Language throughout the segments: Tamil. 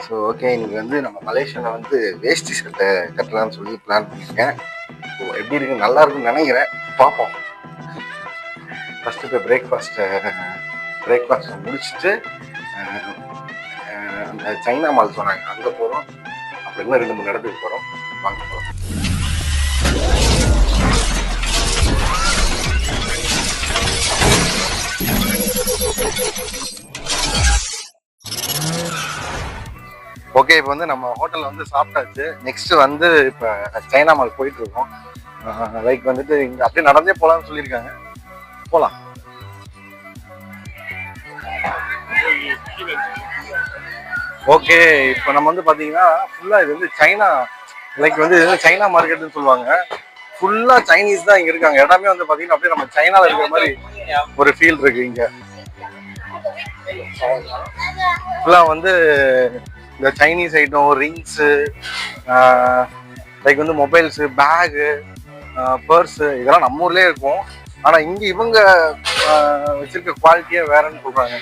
ஸோ ஓகே, இன்னைக்கு வந்து நம்ம மலேசியாவில் வந்து வேஷ்டி சட்டை கட்டலாம்னு சொல்லி பிளான் பண்ணியிருக்கேன். ஸோ எப்படி இருக்கு, நல்லா இருக்குன்னு நினைக்கிறேன், பார்ப்போம். ஃபஸ்ட்டு இப்போ பிரேக்ஃபாஸ்ட்டை முடிச்சுட்டு அந்த சைனா மால் சொன்னாங்க, அங்கே போகிறோம். அப்புறம் இன்னும் 2-3 இடத்துக்கு போகிறோம். வாங்க போகிறோம். ஓகே, இப்போ வந்து நம்ம ஹோட்டலில் வந்து சாப்பிட்டாச்சு. நெக்ஸ்ட் வந்து இப்போ சைனா மால் போயிட்டு இருக்கோம். லைக் வந்துட்டு இங்கே அப்படியே நடந்தே போகலான்னு சொல்லியிருக்காங்க. போகலாம். ஓகே, இப்போ நம்ம வந்து பார்த்தீங்கன்னா ஃபுல்லாக இது வந்து சைனா, லைக் வந்து இது சைனா மார்க்கெட்னு சொல்லுவாங்க. ஃபுல்லாக சைனீஸ் தான் இங்கே இருக்காங்க. எல்லாமே வந்து பார்த்தீங்கன்னா அப்படியே நம்ம சைனாவில் இருக்கிற மாதிரி ஒரு ஃபீல் இருக்கு. இங்கே ஃபுல்லாக வந்து இந்த சைனீஸ் ஐட்டம், ரிங்ஸு, லைக் வந்து மொபைல்ஸு, பேகு, பர்ஸு, இதெல்லாம் நம்ம ஊர்லேயே இருக்கும். ஆனால் இங்கே இவங்க வச்சிருக்க குவாலிட்டியே வேறன்னு சொல்கிறாங்க.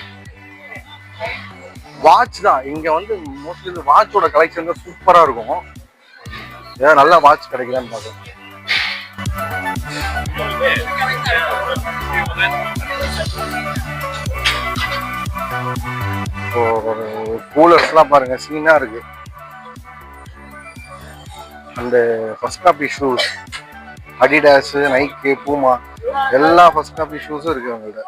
வாட்ச் தான் இங்கே வந்து மோஸ்ட்லி இந்த வாட்சோட கலெக்ஷன் தான் சூப்பராக இருக்கும். ஏதாவது நல்ல வாட்ச் கிடைக்கலான்னு பார்க்குறேன். இப்போ கூலர்ஸ்லாம் பாருங்க, சீனா இருக்கு. அந்த first copy shoes, Adidas, Nike, Puma, எல்லா ஃபர்ஸ்ட் காப்பி ஷூஸும் இருக்கு அவங்கள்ட்ட.